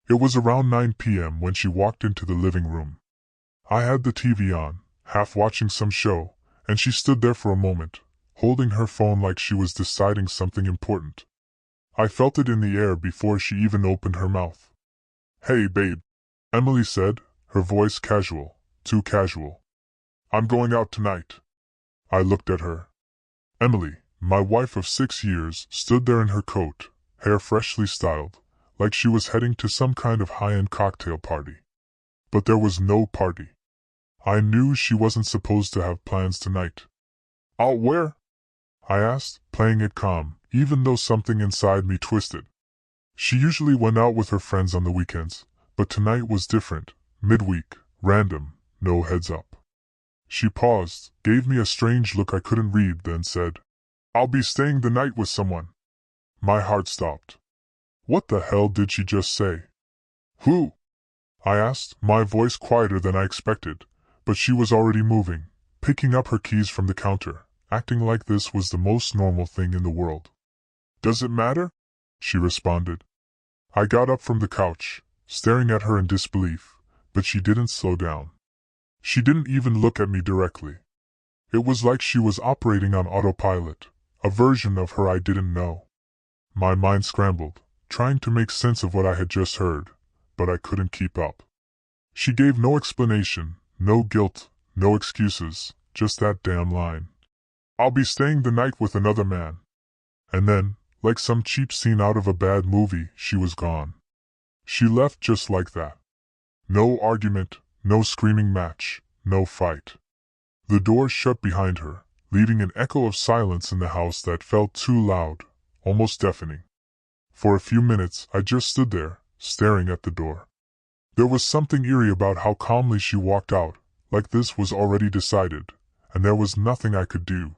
It was around 9 p.m. when she walked into the living room. I had the TV on, half watching some show, and she stood there for a moment, holding her phone like she was deciding something important. I felt it in the air before she even opened her mouth. "Hey, babe," Emily said, her voice casual, too casual. "I'm going out tonight." I looked at her. Emily, my wife of 6 years, stood there in her coat, hair freshly styled, like she was heading to some kind of high-end cocktail party. But there was no party. I knew she wasn't supposed to have plans tonight. "Out where?" I asked, playing it calm, even though something inside me twisted. She usually went out with her friends on the weekends, but tonight was different, midweek, random, no heads up. She paused, gave me a strange look I couldn't read, then said, "I'll be staying the night with someone." My heart stopped. What the hell did she just say? "Who?" I asked, my voice quieter than I expected, but she was already moving, picking up her keys from the counter, acting like this was the most normal thing in the world. "Does it matter?" she responded. I got up from the couch, staring at her in disbelief, but she didn't slow down. She didn't even look at me directly. It was like she was operating on autopilot, a version of her I didn't know. My mind scrambled, trying to make sense of what I had just heard, but I couldn't keep up. She gave no explanation, no guilt, no excuses, just that damn line. "I'll be staying the night with another man." And then, like some cheap scene out of a bad movie, she was gone. She left just like that. No argument, no screaming match, no fight. The door shut behind her, leaving an echo of silence in the house that felt too loud, almost deafening. For a few minutes I just stood there, staring at the door. There was something eerie about how calmly she walked out, like this was already decided, and there was nothing I could do.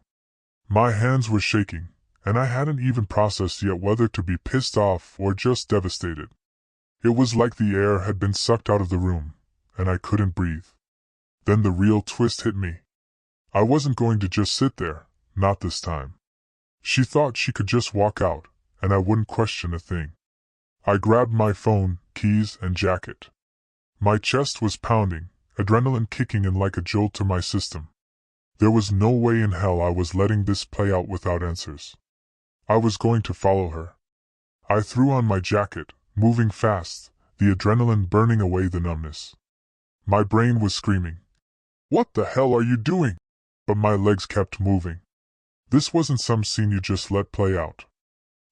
My hands were shaking, and I hadn't even processed yet whether to be pissed off or just devastated. It was like the air had been sucked out of the room, and I couldn't breathe. Then the real twist hit me. I wasn't going to just sit there, not this time. She thought she could just walk out, and I wouldn't question a thing. I grabbed my phone, keys, and jacket. My chest was pounding, adrenaline kicking in like a jolt to my system. There was no way in hell I was letting this play out without answers. I was going to follow her. I threw on my jacket, moving fast, the adrenaline burning away the numbness. My brain was screaming, "What the hell are you doing?" But my legs kept moving. This wasn't some scene you just let play out.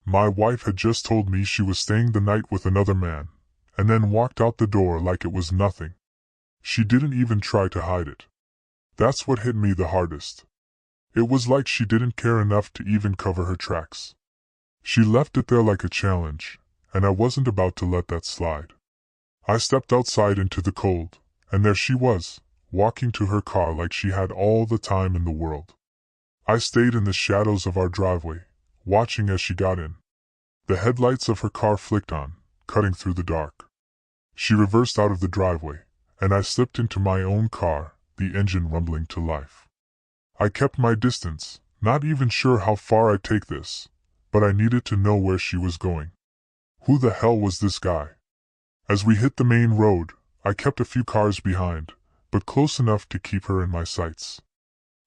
My wife had just told me she was staying the night with another man, and then walked out the door like it was nothing. She didn't even try to hide it. That's what hit me the hardest. It was like she didn't care enough to even cover her tracks. She left it there like a challenge, and I wasn't about to let that slide. I stepped outside into the cold, and there she was, walking to her car like she had all the time in the world. I stayed in the shadows of our driveway, watching as she got in. The headlights of her car flicked on, cutting through the dark. She reversed out of the driveway, and I slipped into my own car, the engine rumbling to life. I kept my distance, not even sure how far I'd take this, but I needed to know where she was going. Who the hell was this guy? As we hit the main road, I kept a few cars behind, but close enough to keep her in my sights.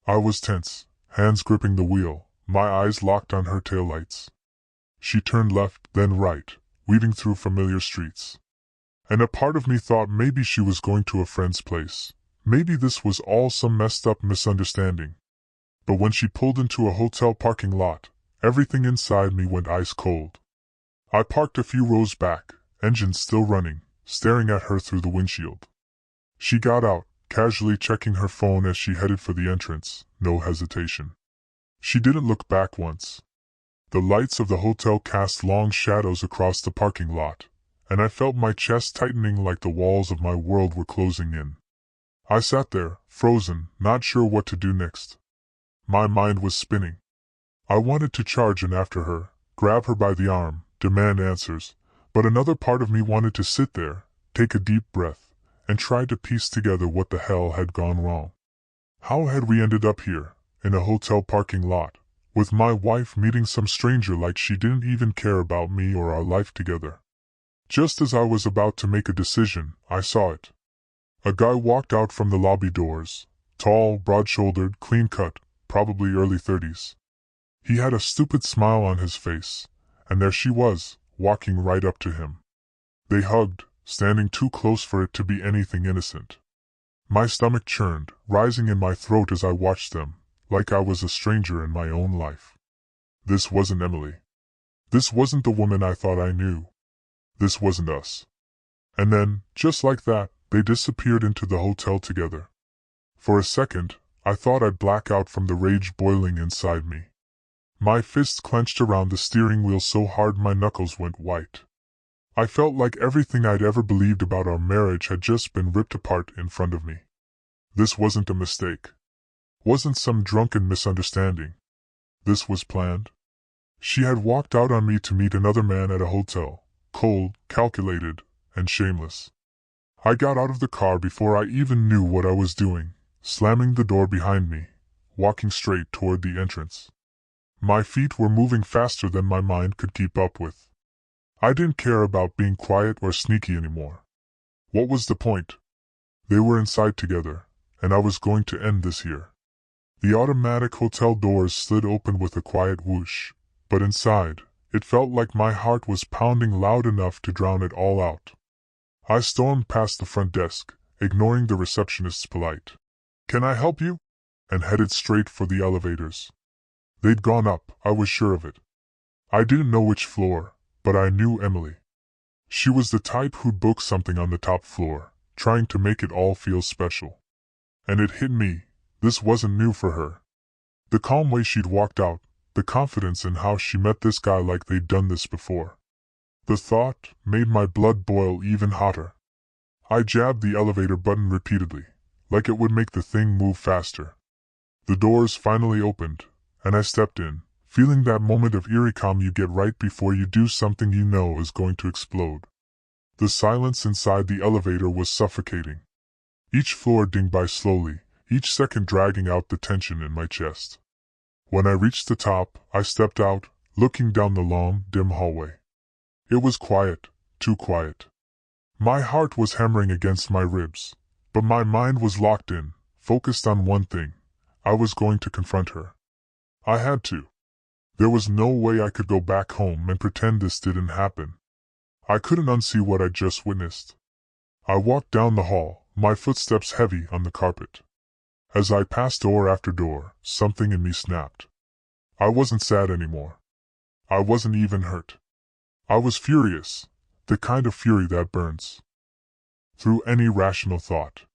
I was tense, hands gripping the wheel, my eyes locked on her taillights. She turned left, then right, weaving through familiar streets. And a part of me thought maybe she was going to a friend's place. Maybe this was all some messed up misunderstanding. But when she pulled into a hotel parking lot, everything inside me went ice cold. I parked a few rows back, engine still running, staring at her through the windshield. She got out, casually checking her phone as she headed for the entrance, no hesitation. She didn't look back once. The lights of the hotel cast long shadows across the parking lot, and I felt my chest tightening like the walls of my world were closing in. I sat there, frozen, not sure what to do next. My mind was spinning. I wanted to charge in after her, grab her by the arm, demand answers, but another part of me wanted to sit there, take a deep breath, and try to piece together what the hell had gone wrong. How had we ended up here, in a hotel parking lot, with my wife meeting some stranger like she didn't even care about me or our life together? Just as I was about to make a decision, I saw it. A guy walked out from the lobby doors, tall, broad-shouldered, clean-cut, probably early 30s. He had a stupid smile on his face, and there she was, walking right up to him. They hugged, standing too close for it to be anything innocent. My stomach churned, rising in my throat as I watched them, like I was a stranger in my own life. This wasn't Emily. This wasn't the woman I thought I knew. This wasn't us. And then, just like that, they disappeared into the hotel together. For a second, I thought I'd black out from the rage boiling inside me. My fists clenched around the steering wheel so hard my knuckles went white. I felt like everything I'd ever believed about our marriage had just been ripped apart in front of me. This wasn't a mistake. Wasn't some drunken misunderstanding. This was planned. She had walked out on me to meet another man at a hotel, cold, calculated, and shameless. I got out of the car before I even knew what I was doing, slamming the door behind me, walking straight toward the entrance. My feet were moving faster than my mind could keep up with. I didn't care about being quiet or sneaky anymore. What was the point? They were inside together, and I was going to end this here. The automatic hotel doors slid open with a quiet whoosh, but inside, it felt like my heart was pounding loud enough to drown it all out. I stormed past the front desk, ignoring the receptionist's polite, "Can I help you?" and headed straight for the elevators. They'd gone up, I was sure of it. I didn't know which floor, but I knew Emily. She was the type who'd book something on the top floor, trying to make it all feel special. And it hit me, this wasn't new for her. The calm way she'd walked out, the confidence in how she met this guy like they'd done this before. The thought made my blood boil even hotter. I jabbed the elevator button repeatedly, like it would make the thing move faster. The doors finally opened, and I stepped in, feeling that moment of eerie calm you get right before you do something you know is going to explode. The silence inside the elevator was suffocating. Each floor dinged by slowly, each second dragging out the tension in my chest. When I reached the top, I stepped out, looking down the long, dim hallway. It was quiet, too quiet. My heart was hammering against my ribs, but my mind was locked in, focused on one thing. I was going to confront her. I had to. There was no way I could go back home and pretend this didn't happen. I couldn't unsee what I'd just witnessed. I walked down the hall, my footsteps heavy on the carpet. As I passed door after door, something in me snapped. I wasn't sad anymore. I wasn't even hurt. I was furious, the kind of fury that burns through any rational thought.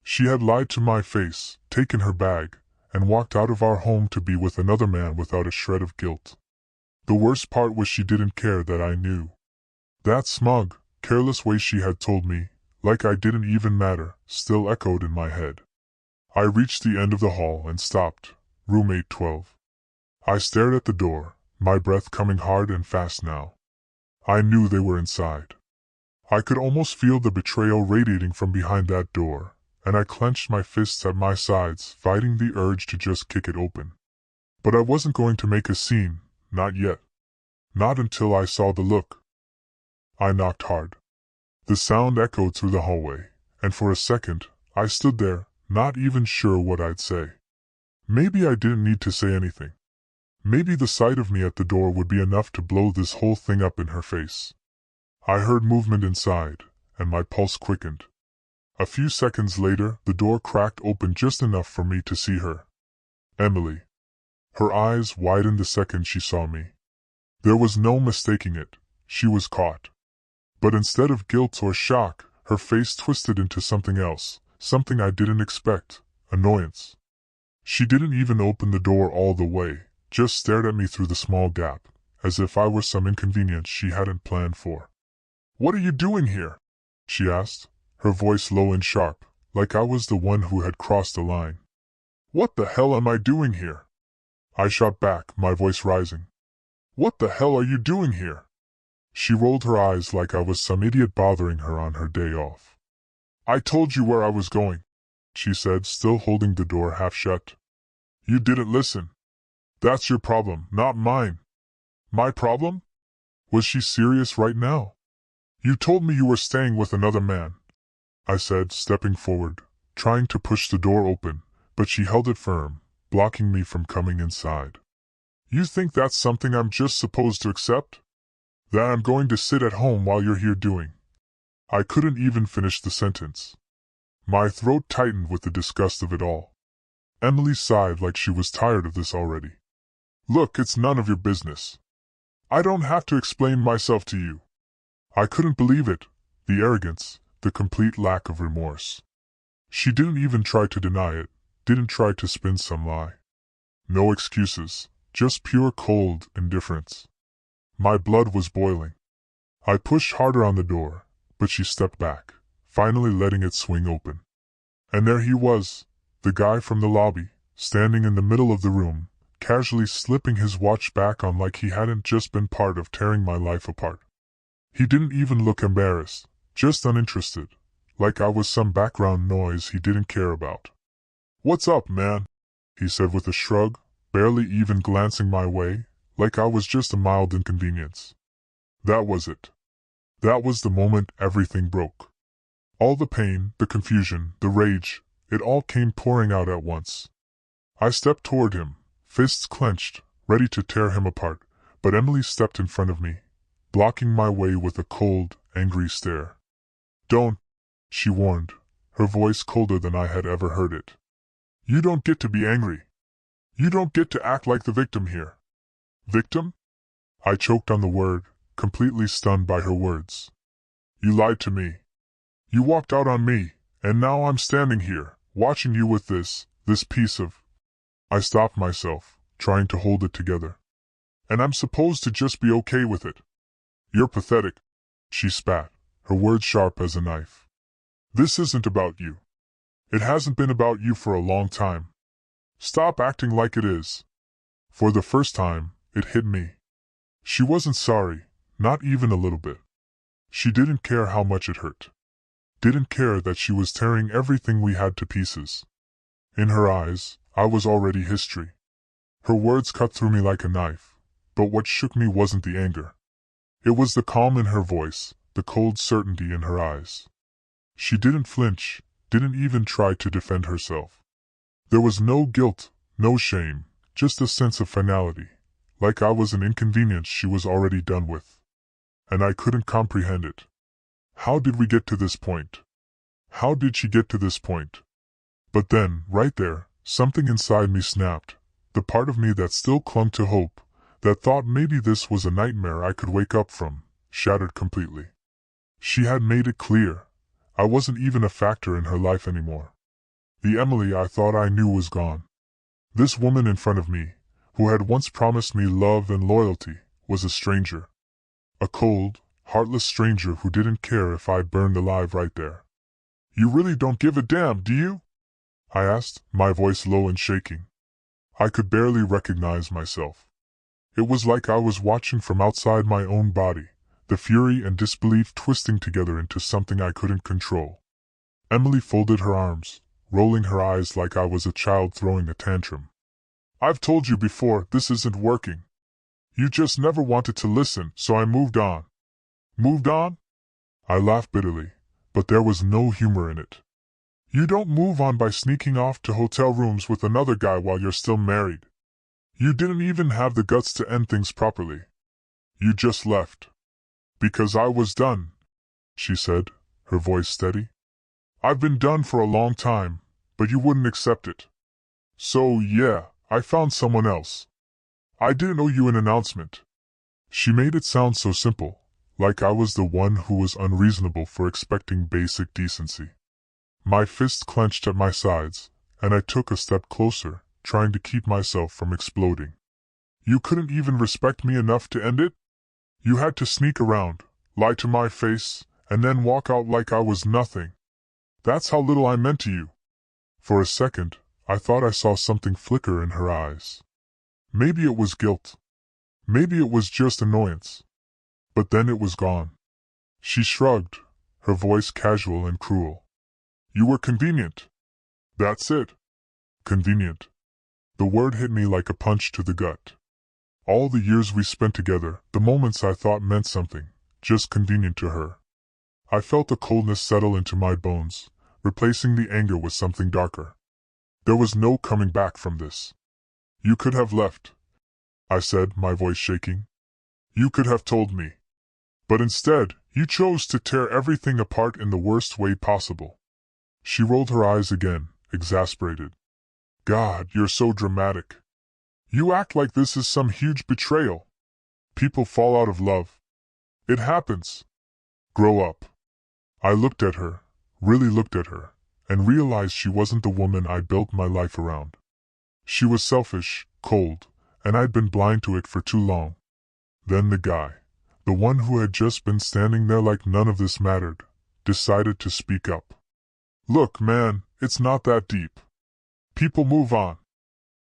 She had lied to my face, taken her bag, and walked out of our home to be with another man without a shred of guilt. The worst part was she didn't care that I knew. That smug, careless way she had told me, like I didn't even matter, still echoed in my head. I reached the end of the hall and stopped, room 812. I stared at the door, my breath coming hard and fast now. I knew they were inside. I could almost feel the betrayal radiating from behind that door, and I clenched my fists at my sides, fighting the urge to just kick it open. But I wasn't going to make a scene, not yet. Not until I saw the look. I knocked hard. The sound echoed through the hallway, and for a second, I stood there, not even sure what I'd say. Maybe I didn't need to say anything. Maybe the sight of me at the door would be enough to blow this whole thing up in her face. I heard movement inside, and my pulse quickened. A few seconds later, the door cracked open just enough for me to see her. Emily. Her eyes widened the second she saw me. There was no mistaking it, she was caught. But instead of guilt or shock, her face twisted into something else, something I didn't expect, annoyance. She didn't even open the door all the way, just stared at me through the small gap, as if I were some inconvenience she hadn't planned for. "What are you doing here?" she asked, her voice low and sharp, like I was the one who had crossed the line. "What the hell am I doing here?" I shot back, my voice rising. "What the hell are you doing here?" She rolled her eyes like I was some idiot bothering her on her day off. "I told you where I was going," she said, still holding the door half shut. "You didn't listen. That's your problem, not mine." My problem? Was she serious right now? You told me you were staying with another man, I said, stepping forward, trying to push the door open, but she held it firm, blocking me from coming inside. You think that's something I'm just supposed to accept? That I'm going to sit at home while you're here doing? I couldn't even finish the sentence. My throat tightened with the disgust of it all. Emily sighed like she was tired of this already. Look, it's none of your business. I don't have to explain myself to you. I couldn't believe it, the arrogance, the complete lack of remorse. She didn't even try to deny it, didn't try to spin some lie. No excuses, just pure cold indifference. My blood was boiling. I pushed harder on the door, but she stepped back, finally letting it swing open. And there he was, the guy from the lobby, standing in the middle of the room, casually slipping his watch back on like he hadn't just been part of tearing my life apart. He didn't even look embarrassed, just uninterested, like I was some background noise he didn't care about. What's up, man? He said with a shrug, barely even glancing my way, like I was just a mild inconvenience. That was it. That was the moment everything broke. All the pain, the confusion, the rage, it all came pouring out at once. I stepped toward him, fists clenched, ready to tear him apart, but Emily stepped in front of me, blocking my way with a cold, angry stare. Don't, she warned, her voice colder than I had ever heard it. You don't get to be angry. You don't get to act like the victim here. Victim? I choked on the word, completely stunned by her words. You lied to me. You walked out on me, and now I'm standing here, watching you with this piece of... I stopped myself, trying to hold it together. And I'm supposed to just be okay with it. You're pathetic, she spat, her words sharp as a knife. This isn't about you. It hasn't been about you for a long time. Stop acting like it is. For the first time, it hit me. She wasn't sorry, not even a little bit. She didn't care how much it hurt. Didn't care that she was tearing everything we had to pieces. In her eyes, I was already history. Her words cut through me like a knife, but what shook me wasn't the anger. It was the calm in her voice, the cold certainty in her eyes. She didn't flinch, didn't even try to defend herself. There was no guilt, no shame, just a sense of finality, like I was an inconvenience she was already done with. And I couldn't comprehend it. How did we get to this point? How did she get to this point? But then, right there, something inside me snapped, the part of me that still clung to hope, that thought maybe this was a nightmare I could wake up from, shattered completely. She had made it clear. I wasn't even a factor in her life anymore. The Emily I thought I knew was gone. This woman in front of me, who had once promised me love and loyalty, was a stranger. A cold, heartless stranger who didn't care if I burned alive right there. You really don't give a damn, do you? I asked, my voice low and shaking. I could barely recognize myself. It was like I was watching from outside my own body, the fury and disbelief twisting together into something I couldn't control. Emily folded her arms, rolling her eyes like I was a child throwing a tantrum. I've told you before, this isn't working. You just never wanted to listen, so I moved on. Moved on? I laughed bitterly, but there was no humor in it. You don't move on by sneaking off to hotel rooms with another guy while you're still married. You didn't even have the guts to end things properly. You just left. Because I was done, she said, her voice steady. I've been done for a long time, but you wouldn't accept it. So yeah, I found someone else. I didn't owe you an announcement. She made it sound so simple, like I was the one who was unreasonable for expecting basic decency. My fist clenched at my sides, and I took a step closer, trying to keep myself from exploding. You couldn't even respect me enough to end it? You had to sneak around, lie to my face, and then walk out like I was nothing. That's how little I meant to you. For a second, I thought I saw something flicker in her eyes. Maybe it was guilt. Maybe it was just annoyance. But then it was gone. She shrugged, her voice casual and cruel. You were convenient. That's it. Convenient. The word hit me like a punch to the gut. All the years we spent together, the moments I thought meant something, just convenient to her, I felt a coldness settle into my bones, replacing the anger with something darker. There was no coming back from this. You could have left, I said, my voice shaking. You could have told me. But instead, you chose to tear everything apart in the worst way possible. She rolled her eyes again, exasperated. God, you're so dramatic. You act like this is some huge betrayal. People fall out of love. It happens. Grow up. I looked at her, really looked at her, and realized she wasn't the woman I built my life around. She was selfish, cold, and I'd been blind to it for too long. Then the guy, the one who had just been standing there like none of this mattered, decided to speak up. Look, man, it's not that deep. People move on.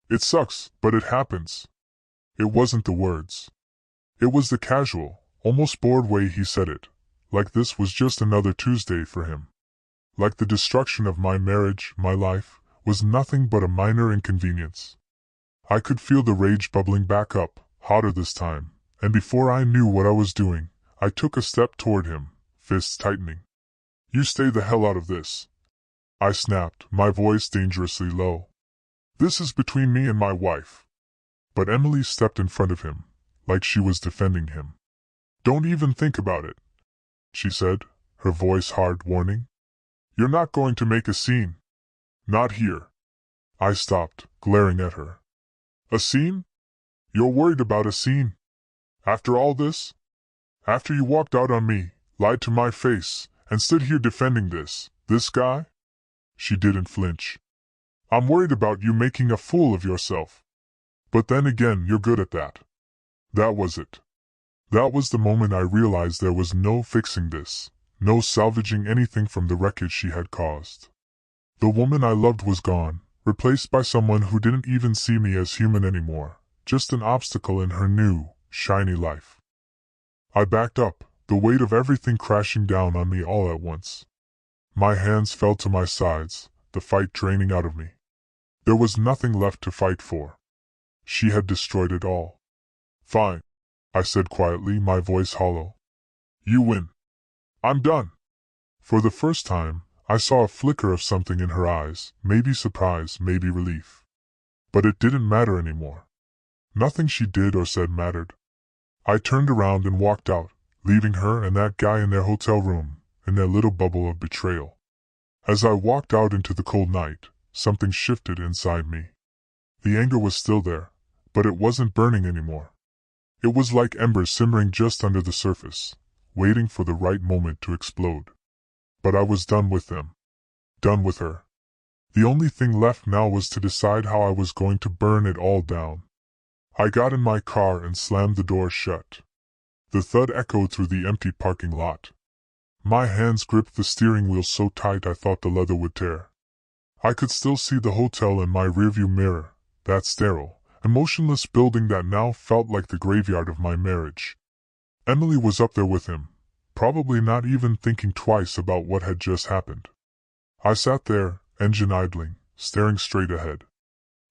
It sucks, but it happens. It wasn't the words. It was the casual, almost bored way he said it, like this was just another Tuesday for him. Like the destruction of my marriage, my life, was nothing but a minor inconvenience. I could feel the rage bubbling back up, hotter this time, and before I knew what I was doing, I took a step toward him, fists tightening. You stay the hell out of this. I snapped, my voice dangerously low. This is between me and my wife. But Emily stepped in front of him, like she was defending him. Don't even think about it, she said, her voice hard, warning. You're not going to make a scene. Not here. I stopped, glaring at her. A scene? You're worried about a scene? After all this? After you walked out on me, lied to my face, and stood here defending this guy? She didn't flinch. I'm worried about you making a fool of yourself. But then again, you're good at that. That was it. That was the moment I realized there was no fixing this, no salvaging anything from the wreckage she had caused. The woman I loved was gone, replaced by someone who didn't even see me as human anymore, just an obstacle in her new, shiny life. I backed up, the weight of everything crashing down on me all at once. My hands fell to my sides, the fight draining out of me. There was nothing left to fight for. She had destroyed it all. Fine, I said quietly, my voice hollow. You win. I'm done. For the first time, I saw a flicker of something in her eyes, maybe surprise, maybe relief. But it didn't matter anymore. Nothing she did or said mattered. I turned around and walked out, leaving her and that guy in their hotel room, in their little bubble of betrayal. As I walked out into the cold night, something shifted inside me. The anger was still there, but it wasn't burning anymore. It was like embers simmering just under the surface, waiting for the right moment to explode. But I was done with them. Done with her. The only thing left now was to decide how I was going to burn it all down. I got in my car and slammed the door shut. The thud echoed through the empty parking lot. My hands gripped the steering wheel so tight I thought the leather would tear. I could still see the hotel in my rearview mirror, that sterile, emotionless building that now felt like the graveyard of my marriage. Emily was up there with him, probably not even thinking twice about what had just happened. I sat there, engine idling, staring straight ahead.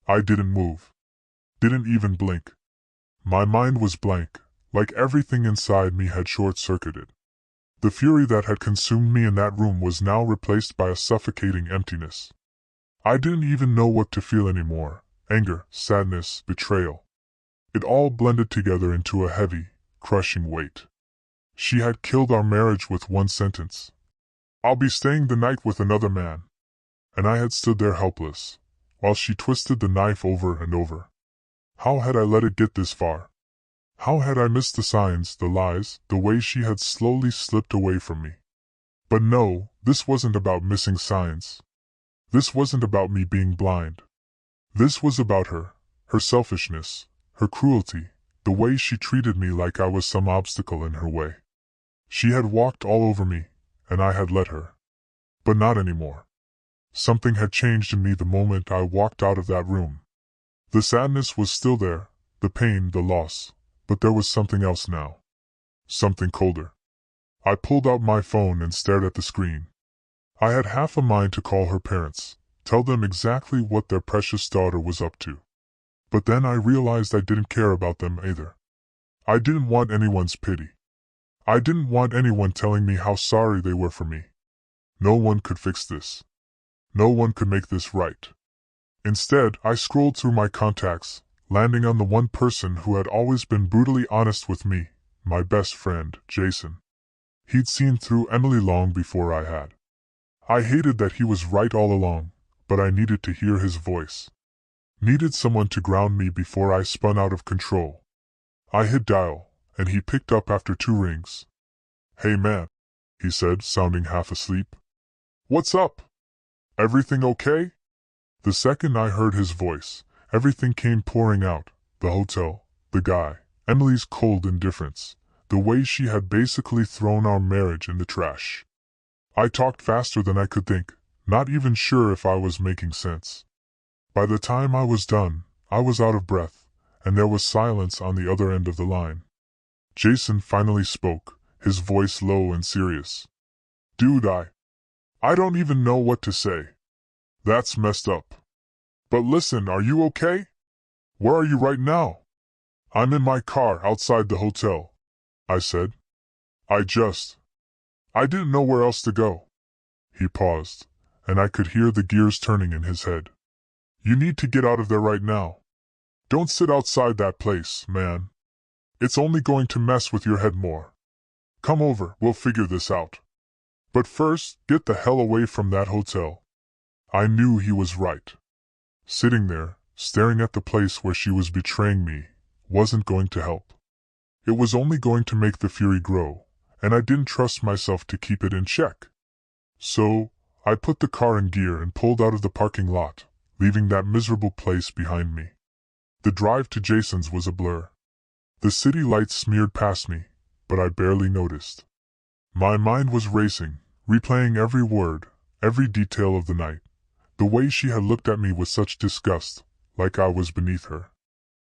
I didn't move. Didn't even blink. My mind was blank, like everything inside me had short-circuited. The fury that had consumed me in that room was now replaced by a suffocating emptiness. I didn't even know what to feel anymore. Anger, sadness, betrayal. It all blended together into a heavy, crushing weight. She had killed our marriage with one sentence. I'll be staying the night with another man. And I had stood there helpless, while she twisted the knife over and over. How had I let it get this far? How had I missed the signs, the lies, the way she had slowly slipped away from me? But no, this wasn't about missing signs. This wasn't about me being blind. This was about her, her selfishness, her cruelty, the way she treated me like I was some obstacle in her way. She had walked all over me, and I had let her. But not anymore. Something had changed in me the moment I walked out of that room. The sadness was still there, the pain, the loss, but there was something else now. Something colder. I pulled out my phone and stared at the screen. I had half a mind to call her parents, tell them exactly what their precious daughter was up to. But then I realized I didn't care about them either. I didn't want anyone's pity. I didn't want anyone telling me how sorry they were for me. No one could fix this. No one could make this right. Instead, I scrolled through my contacts, landing on the one person who had always been brutally honest with me, my best friend, Jason. He'd seen through Emily long before I had. I hated that he was right all along, but I needed to hear his voice. Needed someone to ground me before I spun out of control. I hit dial, and he picked up after 2 rings. "Hey man," he said, sounding half asleep. "What's up? Everything okay?" The second I heard his voice, everything came pouring out. The hotel, the guy, Emily's cold indifference, the way she had basically thrown our marriage in the trash. I talked faster than I could think, not even sure if I was making sense. By the time I was done, I was out of breath, and there was silence on the other end of the line. Jason finally spoke, his voice low and serious. "Dude, I don't even know what to say. That's messed up. But listen, are you okay? Where are you right now?" "I'm in my car outside the hotel," I said. I didn't know where else to go." He paused, and I could hear the gears turning in his head. "You need to get out of there right now. Don't sit outside that place, man. It's only going to mess with your head more. Come over, we'll figure this out. But first, get the hell away from that hotel." I knew he was right. Sitting there, staring at the place where she was betraying me, wasn't going to help. It was only going to make the fury grow, and I didn't trust myself to keep it in check. So, I put the car in gear and pulled out of the parking lot, leaving that miserable place behind me. The drive to Jason's was a blur. The city lights smeared past me, but I barely noticed. My mind was racing, replaying every word, every detail of the night. The way she had looked at me with such disgust, like I was beneath her.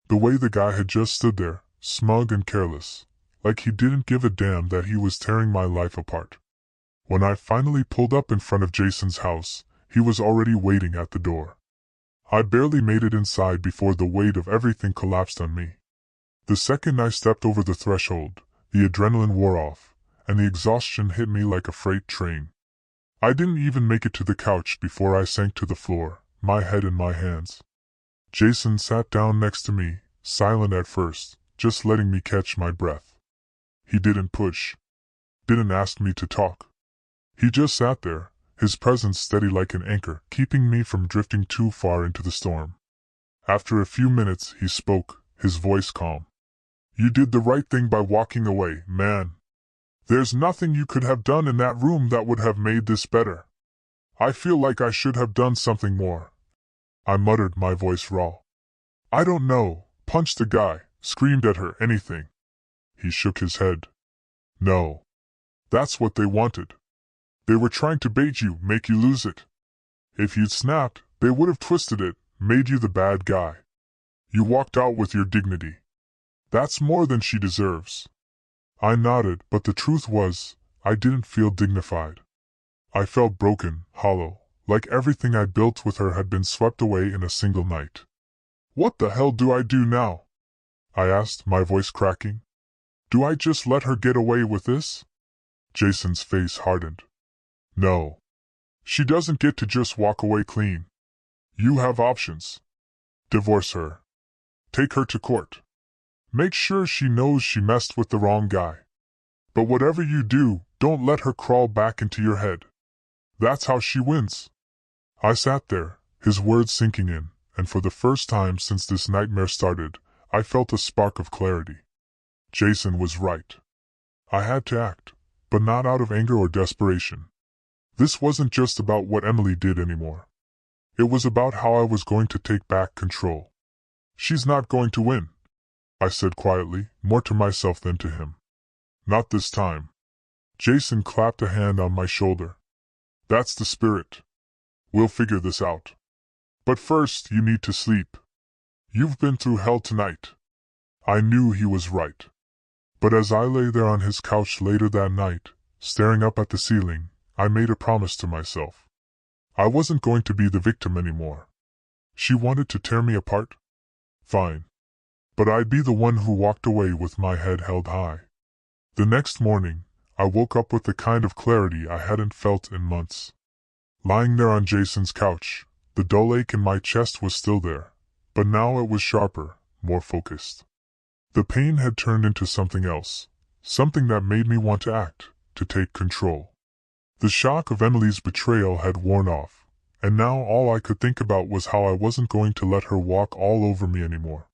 The way the guy had just stood there, smug and careless, like he didn't give a damn that he was tearing my life apart. When I finally pulled up in front of Jason's house, he was already waiting at the door. I barely made it inside before the weight of everything collapsed on me. The second I stepped over the threshold, the adrenaline wore off, and the exhaustion hit me like a freight train. I didn't even make it to the couch before I sank to the floor, my head in my hands. Jason sat down next to me, silent at first, just letting me catch my breath. He didn't push. Didn't ask me to talk. He just sat there, his presence steady like an anchor, keeping me from drifting too far into the storm. After a few minutes, he spoke, his voice calm. "You did the right thing by walking away, man. There's nothing you could have done in that room that would have made this better. I feel like I should have done something more." I muttered, my voice raw. "I don't know, punched the guy, screamed at her, anything." He shook his head. "No. That's what they wanted. They were trying to bait you, make you lose it. If you'd snapped, they would have twisted it, made you the bad guy. You walked out with your dignity. That's more than she deserves." I nodded, but the truth was, I didn't feel dignified. I felt broken, hollow, like everything I built with her had been swept away in a single night. "What the hell do I do now?" I asked, my voice cracking. "Do I just let her get away with this?" Jason's face hardened. "No. She doesn't get to just walk away clean. You have options. Divorce her. Take her to court. Make sure she knows she messed with the wrong guy. But whatever you do, don't let her crawl back into your head. That's how she wins." I sat there, his words sinking in, and for the first time since this nightmare started, I felt a spark of clarity. Jason was right. I had to act, but not out of anger or desperation. This wasn't just about what Emily did anymore. It was about how I was going to take back control. "She's not going to win," I said quietly, more to myself than to him. "Not this time." Jason clapped a hand on my shoulder. "That's the spirit. We'll figure this out. But first, you need to sleep. You've been through hell tonight." I knew he was right. But as I lay there on his couch later that night, staring up at the ceiling, I made a promise to myself. I wasn't going to be the victim anymore. She wanted to tear me apart? Fine. But I'd be the one who walked away with my head held high. The next morning, I woke up with the kind of clarity I hadn't felt in months. Lying there on Jason's couch, the dull ache in my chest was still there, but now it was sharper, more focused. The pain had turned into something else, something that made me want to act, to take control. The shock of Emily's betrayal had worn off, and now all I could think about was how I wasn't going to let her walk all over me anymore.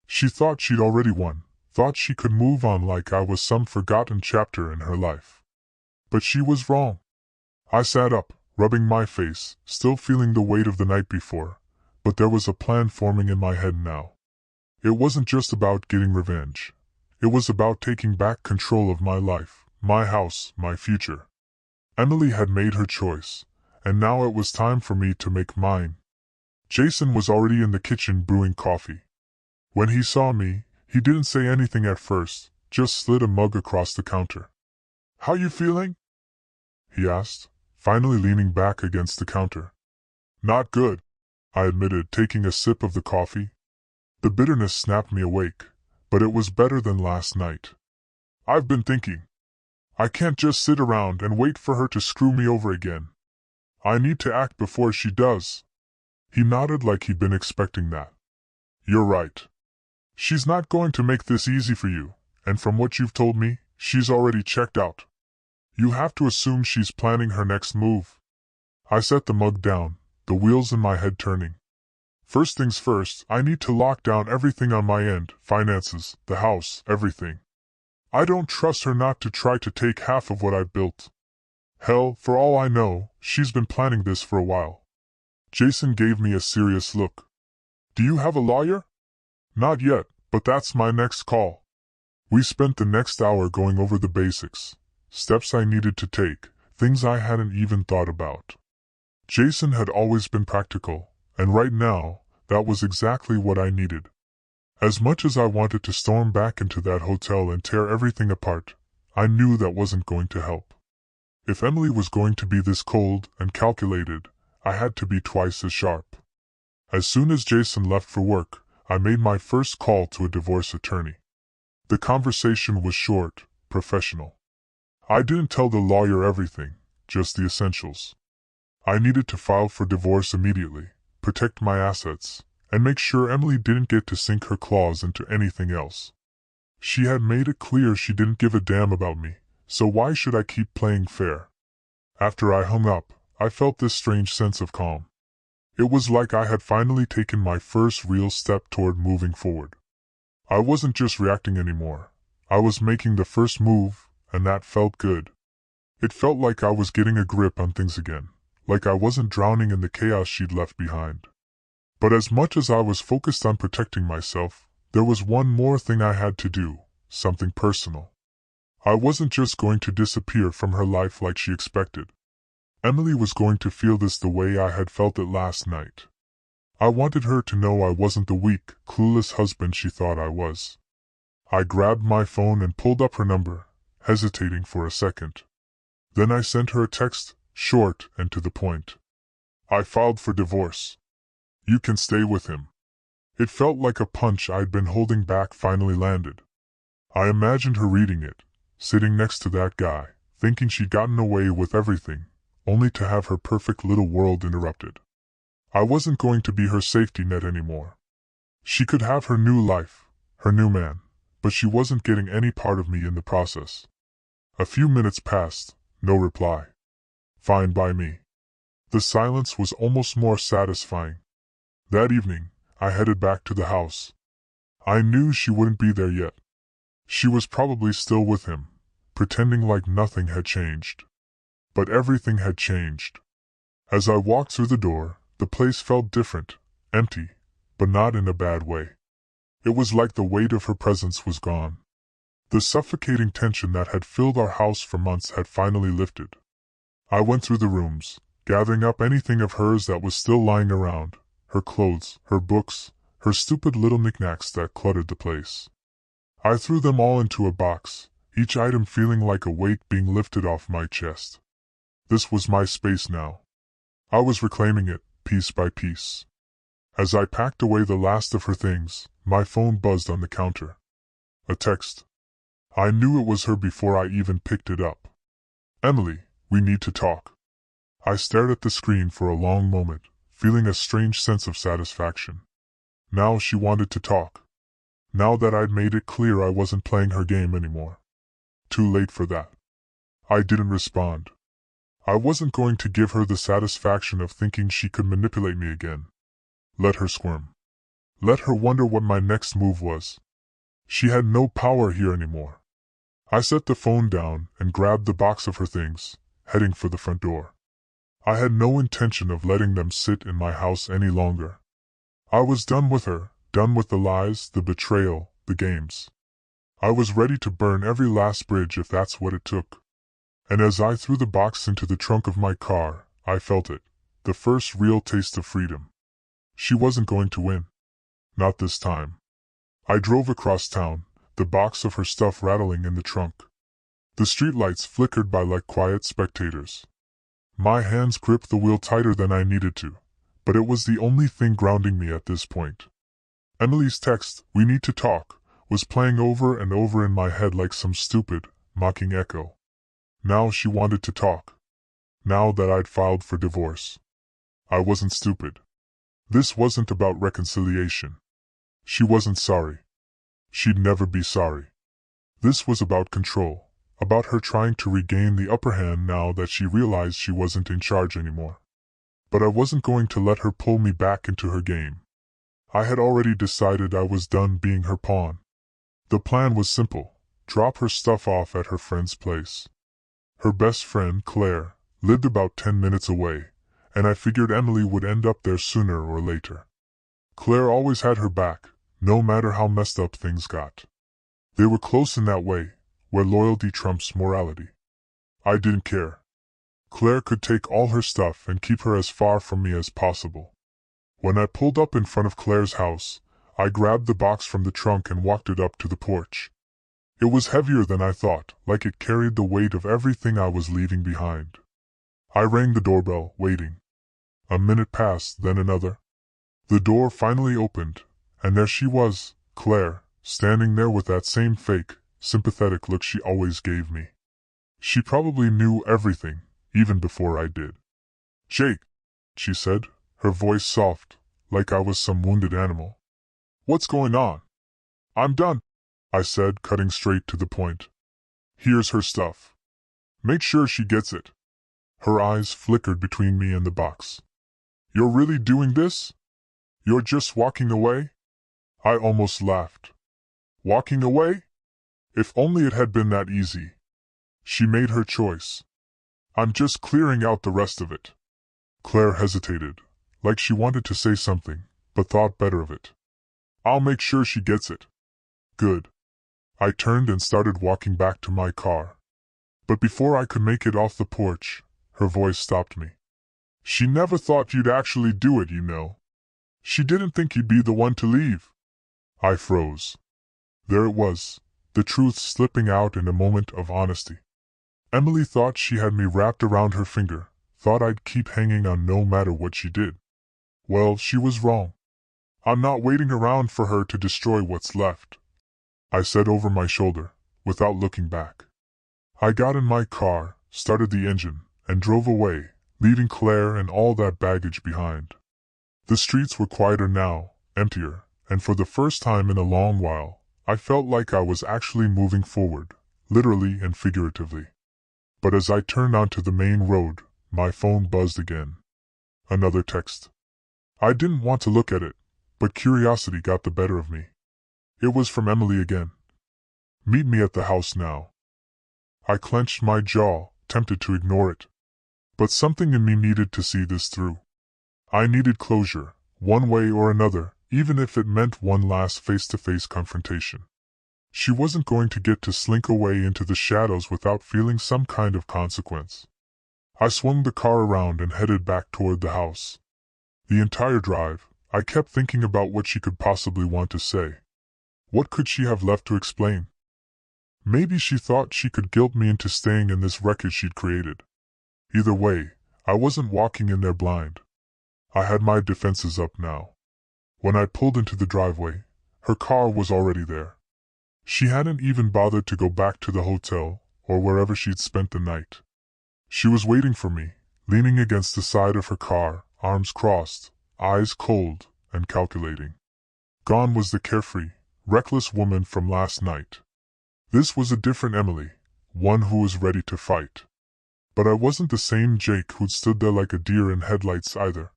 She thought she'd already won, thought she could move on like I was some forgotten chapter in her life. But she was wrong. I sat up, rubbing my face, still feeling the weight of the night before, but there was a plan forming in my head now. It wasn't just about getting revenge. It was about taking back control of my life, my house, my future. Emily had made her choice, and now it was time for me to make mine. Jason was already in the kitchen brewing coffee. When he saw me, he didn't say anything at first, just slid a mug across the counter. "How you feeling?" he asked, finally leaning back against the counter. "Not good," I admitted, taking a sip of the coffee. The bitterness snapped me awake, but it was better than last night. "I've been thinking. I can't just sit around and wait for her to screw me over again. I need to act before she does." He nodded like he'd been expecting that. "You're right. She's not going to make this easy for you, and from what you've told me, she's already checked out. You have to assume she's planning her next move." I set the mug down, the wheels in my head turning. "First things first, I need to lock down everything on my end, finances, the house, everything. I don't trust her not to try to take half of what I've built. Hell, for all I know, she's been planning this for a while." Jason gave me a serious look. "Do you have a lawyer?" "Not yet, but that's my next call." We spent the next hour going over the basics, steps I needed to take, things I hadn't even thought about. Jason had always been practical, and right now, that was exactly what I needed. As much as I wanted to storm back into that hotel and tear everything apart, I knew that wasn't going to help. If Emily was going to be this cold and calculated, I had to be twice as sharp. As soon as Jason left for work, I made my first call to a divorce attorney. The conversation was short, professional. I didn't tell the lawyer everything, just the essentials. I needed to file for divorce immediately, protect my assets, and make sure Emily didn't get to sink her claws into anything else. She had made it clear she didn't give a damn about me, so why should I keep playing fair? After I hung up, I felt this strange sense of calm. It was like I had finally taken my first real step toward moving forward. I wasn't just reacting anymore. I was making the first move, and that felt good. It felt like I was getting a grip on things again, like I wasn't drowning in the chaos she'd left behind. But as much as I was focused on protecting myself, there was one more thing I had to do, something personal. I wasn't just going to disappear from her life like she expected. Emily was going to feel this the way I had felt it last night. I wanted her to know I wasn't the weak, clueless husband she thought I was. I grabbed my phone and pulled up her number, hesitating for a second. Then I sent her a text, short and to the point. "I filed for divorce. You can stay with him." It felt like a punch I'd been holding back finally landed. I imagined her reading it, sitting next to that guy, thinking she'd gotten away with everything, only to have her perfect little world interrupted. I wasn't going to be her safety net anymore. She could have her new life, her new man, but she wasn't getting any part of me in the process. A few minutes passed, no reply. Fine by me. The silence was almost more satisfying. That evening, I headed back to the house. I knew she wouldn't be there yet. She was probably still with him, pretending like nothing had changed. But everything had changed. As I walked through the door, the place felt different, empty, but not in a bad way. It was like the weight of her presence was gone. The suffocating tension that had filled our house for months had finally lifted. I went through the rooms, gathering up anything of hers that was still lying around, her clothes, her books, her stupid little knickknacks that cluttered the place. I threw them all into a box, each item feeling like a weight being lifted off my chest. This was my space now. I was reclaiming it, piece by piece. As I packed away the last of her things, my phone buzzed on the counter. A text. I knew it was her before I even picked it up. "Emily, we need to talk." I stared at the screen for a long moment, feeling a strange sense of satisfaction. Now she wanted to talk. Now that I'd made it clear I wasn't playing her game anymore. Too late for that. I didn't respond. I wasn't going to give her the satisfaction of thinking she could manipulate me again. Let her squirm. Let her wonder what my next move was. She had no power here anymore. I set the phone down and grabbed the box of her things, heading for the front door. I had no intention of letting them sit in my house any longer. I was done with her, done with the lies, the betrayal, the games. I was ready to burn every last bridge if that's what it took. And as I threw the box into the trunk of my car, I felt it, the first real taste of freedom. She wasn't going to win. Not this time. I drove across town, the box of her stuff rattling in the trunk. The streetlights flickered by like quiet spectators. My hands gripped the wheel tighter than I needed to, but it was the only thing grounding me at this point. Emily's text, "We need to talk," was playing over and over in my head like some stupid, mocking echo. Now she wanted to talk. Now that I'd filed for divorce. I wasn't stupid. This wasn't about reconciliation. She wasn't sorry. She'd never be sorry. This was about control, about her trying to regain the upper hand now that she realized she wasn't in charge anymore. But I wasn't going to let her pull me back into her game. I had already decided I was done being her pawn. The plan was simple: drop her stuff off at her friend's place. Her best friend, Claire, lived about 10 minutes away, and I figured Emily would end up there sooner or later. Claire always had her back, no matter how messed up things got. They were close in that way, where loyalty trumps morality. I didn't care. Claire could take all her stuff and keep her as far from me as possible. When I pulled up in front of Claire's house, I grabbed the box from the trunk and walked it up to the porch. It was heavier than I thought, like it carried the weight of everything I was leaving behind. I rang the doorbell, waiting. A minute passed, then another. The door finally opened, and there she was, Claire, standing there with that same fake, sympathetic look she always gave me. She probably knew everything, even before I did. "Jake," she said, her voice soft, like I was some wounded animal. "What's going on?" "I'm done," I said, cutting straight to the point. "Here's her stuff. Make sure she gets it." Her eyes flickered between me and the box. "You're really doing this? You're just walking away?" I almost laughed. Walking away? If only it had been that easy. She made her choice. I'm just clearing out the rest of it. Claire hesitated, like she wanted to say something, but thought better of it. "I'll make sure she gets it." "Good." I turned and started walking back to my car. But before I could make it off the porch, her voice stopped me. "She never thought you'd actually do it, you know. She didn't think you'd be the one to leave." I froze. There it was, the truth slipping out in a moment of honesty. Emily thought she had me wrapped around her finger, thought I'd keep hanging on no matter what she did. Well, she was wrong. I'm not waiting around for her to destroy what's left, I said over my shoulder, without looking back. I got in my car, started the engine, and drove away, leaving Claire and all that baggage behind. The streets were quieter now, emptier, and for the first time in a long while, I felt like I was actually moving forward, literally and figuratively. But as I turned onto the main road, my phone buzzed again. Another text. I didn't want to look at it, but curiosity got the better of me. It was from Emily again. "Meet me at the house now." I clenched my jaw, tempted to ignore it. But something in me needed to see this through. I needed closure, one way or another, even if it meant one last face-to-face confrontation. She wasn't going to get to slink away into the shadows without feeling some kind of consequence. I swung the car around and headed back toward the house. The entire drive, I kept thinking about what she could possibly want to say. What could she have left to explain? Maybe she thought she could guilt me into staying in this wreckage she'd created. Either way, I wasn't walking in there blind. I had my defenses up now. When I pulled into the driveway, her car was already there. She hadn't even bothered to go back to the hotel or wherever she'd spent the night. She was waiting for me, leaning against the side of her car, arms crossed, eyes cold and calculating. Gone was the carefree, reckless woman from last night. This was a different Emily, one who was ready to fight. But I wasn't the same Jake who'd stood there like a deer in headlights either.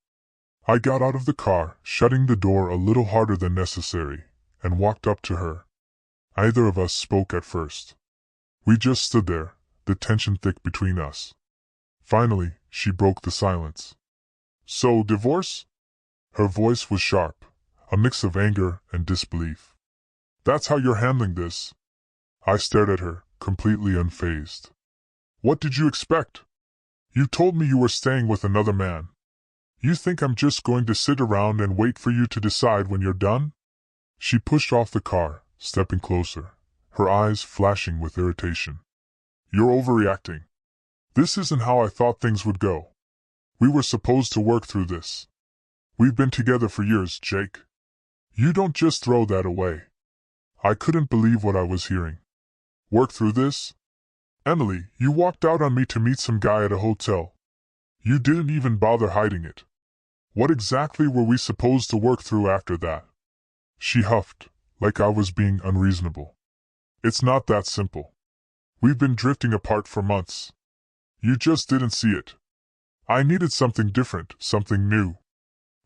I got out of the car, shutting the door a little harder than necessary, and walked up to her. Neither of us spoke at first. We just stood there, the tension thick between us. Finally, she broke the silence. "So, divorce?" Her voice was sharp, a mix of anger and disbelief. "That's how you're handling this?" I stared at her, completely unfazed. "What did you expect? You told me you were staying with another man. You think I'm just going to sit around and wait for you to decide when you're done?" She pushed off the car, stepping closer, her eyes flashing with irritation. "You're overreacting. This isn't how I thought things would go. We were supposed to work through this. We've been together for years, Jake. You don't just throw that away." I couldn't believe what I was hearing. "Work through this? Emily, you walked out on me to meet some guy at a hotel. You didn't even bother hiding it. What exactly were we supposed to work through after that?" She huffed, like I was being unreasonable. "It's not that simple. We've been drifting apart for months. You just didn't see it. I needed something different, something new.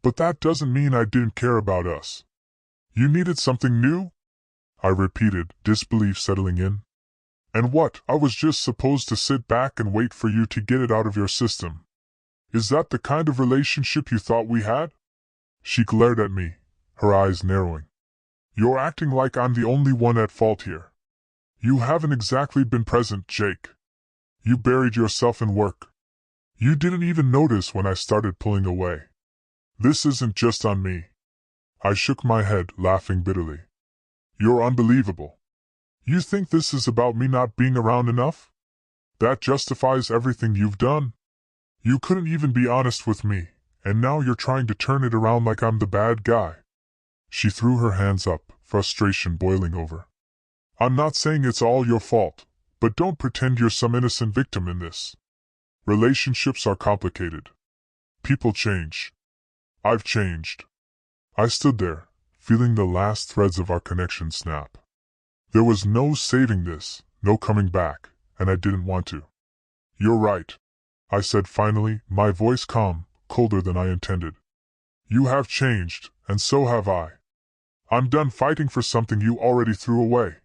But that doesn't mean I didn't care about us." "You needed something new?" I repeated, disbelief settling in. "And what, I was just supposed to sit back and wait for you to get it out of your system? Is that the kind of relationship you thought we had?" She glared at me, her eyes narrowing. "You're acting like I'm the only one at fault here. You haven't exactly been present, Jake. You buried yourself in work. You didn't even notice when I started pulling away. This isn't just on me." I shook my head, laughing bitterly. "You're unbelievable. You think this is about me not being around enough? That justifies everything you've done? You couldn't even be honest with me, and now you're trying to turn it around like I'm the bad guy." She threw her hands up, frustration boiling over. "I'm not saying it's all your fault, but don't pretend you're some innocent victim in this. Relationships are complicated. People change. I've changed." I stood there, feeling the last threads of our connection snap. There was no saving this, no coming back, and I didn't want to. "You're right," I said finally, my voice calm, colder than I intended. "You have changed, and so have I. I'm done fighting for something you already threw away."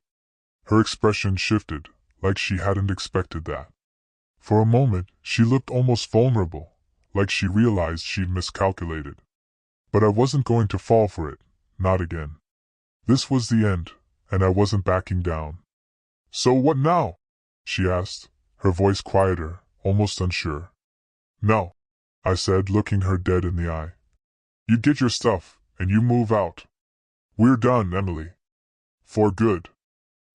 Her expression shifted, like she hadn't expected that. For a moment, she looked almost vulnerable, like she realized she'd miscalculated. But I wasn't going to fall for it, not again. This was the end, and I wasn't backing down. "So what now?" she asked, her voice quieter, almost unsure. "No," I said, looking her dead in the eye. "You get your stuff, and you move out. We're done, Emily. For good."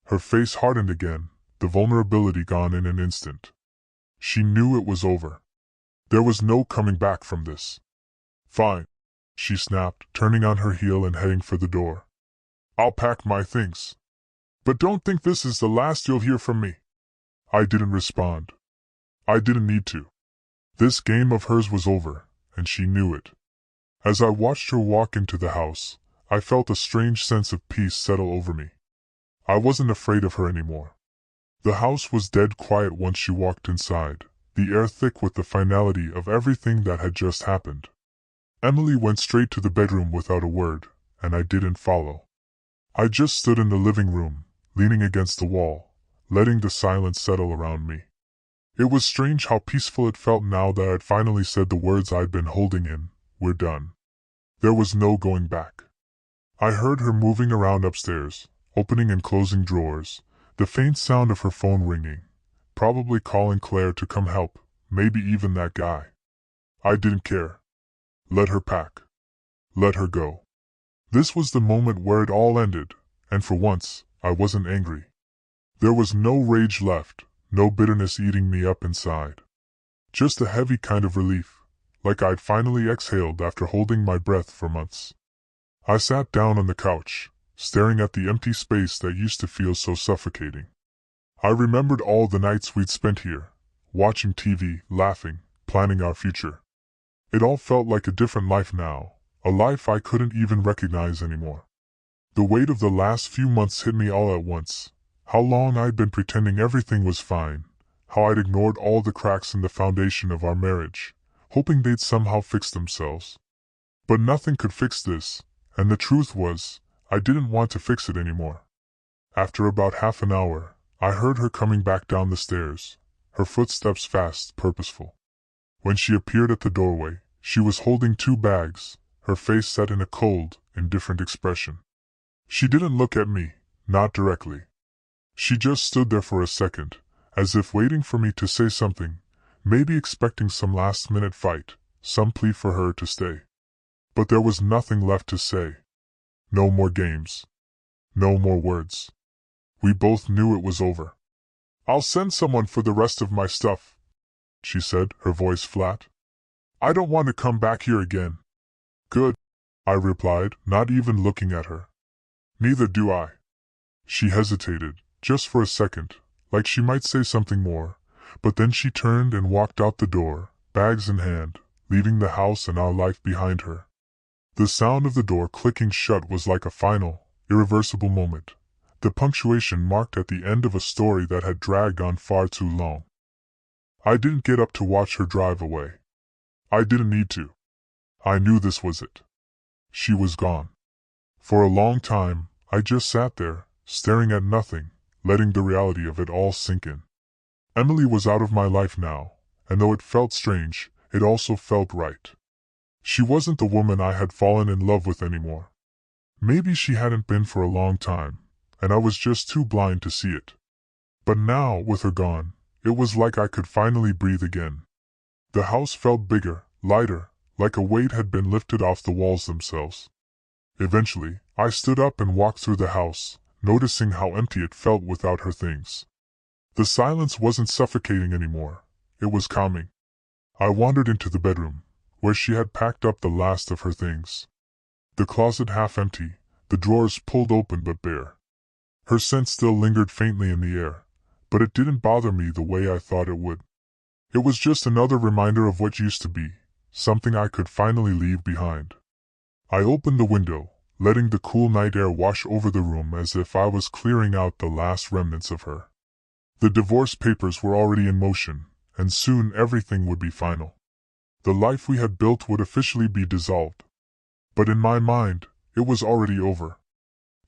Her face hardened again, the vulnerability gone in an instant. She knew it was over. There was no coming back from this. "Fine," she snapped, turning on her heel and heading for the door. "I'll pack my things. But don't think this is the last you'll hear from me." I didn't respond. I didn't need to. This game of hers was over, and she knew it. As I watched her walk into the house, I felt a strange sense of peace settle over me. I wasn't afraid of her anymore. The house was dead quiet once she walked inside, the air thick with the finality of everything that had just happened. Emily went straight to the bedroom without a word, and I didn't follow. I just stood in the living room, leaning against the wall, letting the silence settle around me. It was strange how peaceful it felt now that I'd finally said the words I'd been holding in, "We're done." There was no going back. I heard her moving around upstairs, opening and closing drawers, the faint sound of her phone ringing, probably calling Claire to come help, maybe even that guy. I didn't care. Let her pack. Let her go. This was the moment where it all ended, and for once, I wasn't angry. There was no rage left, no bitterness eating me up inside. Just a heavy kind of relief, like I'd finally exhaled after holding my breath for months. I sat down on the couch, staring at the empty space that used to feel so suffocating. I remembered all the nights we'd spent here, watching TV, laughing, planning our future. It all felt like a different life now, a life I couldn't even recognize anymore. The weight of the last few months hit me all at once. How long I'd been pretending everything was fine, how I'd ignored all the cracks in the foundation of our marriage, hoping they'd somehow fix themselves. But nothing could fix this, and the truth was, I didn't want to fix it anymore. After about half an hour, I heard her coming back down the stairs, her footsteps fast, purposeful. When she appeared at the doorway, she was holding 2 bags, her face set in a cold, indifferent expression. She didn't look at me, not directly. She just stood there for a second, as if waiting for me to say something, maybe expecting some last-minute fight, some plea for her to stay. But there was nothing left to say. No more games. No more words. We both knew it was over. "I'll send someone for the rest of my stuff," she said, her voice flat. "I don't want to come back here again." "Good," I replied, not even looking at her. "Neither do I." She hesitated, just for a second, like she might say something more, but then she turned and walked out the door, bags in hand, leaving the house and our life behind her. The sound of the door clicking shut was like a final, irreversible moment, the punctuation marked at the end of a story that had dragged on far too long. I didn't get up to watch her drive away. I didn't need to. I knew this was it. She was gone. For a long time, I just sat there, staring at nothing, letting the reality of it all sink in. Emily was out of my life now, and though it felt strange, it also felt right. She wasn't the woman I had fallen in love with anymore. Maybe she hadn't been for a long time, and I was just too blind to see it. But now, with her gone, it was like I could finally breathe again. The house felt bigger, lighter, like a weight had been lifted off the walls themselves. Eventually, I stood up and walked through the house, noticing how empty it felt without her things. The silence wasn't suffocating anymore, it was calming. I wandered into the bedroom, where she had packed up the last of her things. The closet half empty, the drawers pulled open but bare. Her scent still lingered faintly in the air, but it didn't bother me the way I thought it would. It was just another reminder of what used to be, something I could finally leave behind. I opened the window, letting the cool night air wash over the room as if I was clearing out the last remnants of her. The divorce papers were already in motion, and soon everything would be final. The life we had built would officially be dissolved. But in my mind, it was already over.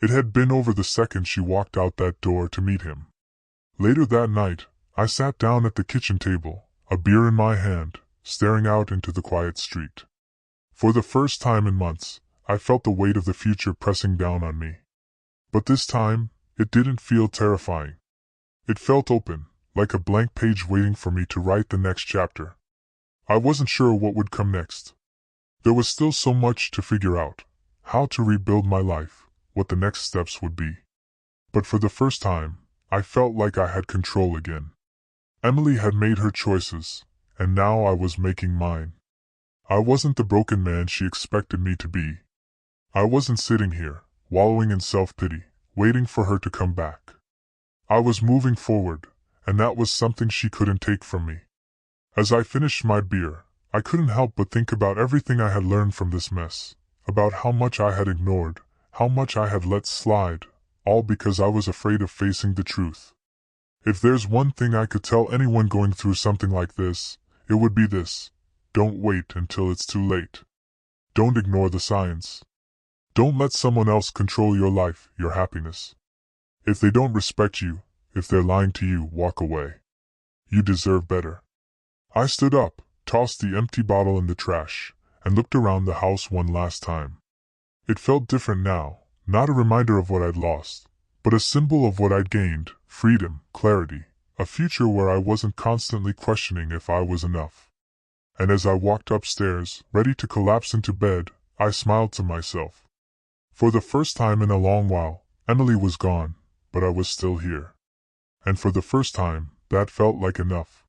It had been over the second she walked out that door to meet him. Later that night, I sat down at the kitchen table, a beer in my hand, staring out into the quiet street. For the first time in months, I felt the weight of the future pressing down on me. But this time, it didn't feel terrifying. It felt open, like a blank page waiting for me to write the next chapter. I wasn't sure what would come next. There was still so much to figure out, how to rebuild my life, what the next steps would be. But for the first time, I felt like I had control again. Emily had made her choices, and now I was making mine. I wasn't the broken man she expected me to be. I wasn't sitting here, wallowing in self-pity, waiting for her to come back. I was moving forward, and that was something she couldn't take from me. As I finished my beer, I couldn't help but think about everything I had learned from this mess, about how much I had ignored, how much I had let slide, all because I was afraid of facing the truth. If there's one thing I could tell anyone going through something like this, it would be this: don't wait until it's too late. Don't ignore the signs. Don't let someone else control your life, your happiness. If they don't respect you, if they're lying to you, walk away. You deserve better. I stood up, tossed the empty bottle in the trash, and looked around the house one last time. It felt different now, not a reminder of what I'd lost, but a symbol of what I'd gained: freedom, clarity, a future where I wasn't constantly questioning if I was enough. And as I walked upstairs, ready to collapse into bed, I smiled to myself. For the first time in a long while, Emily was gone, but I was still here. And for the first time, that felt like enough.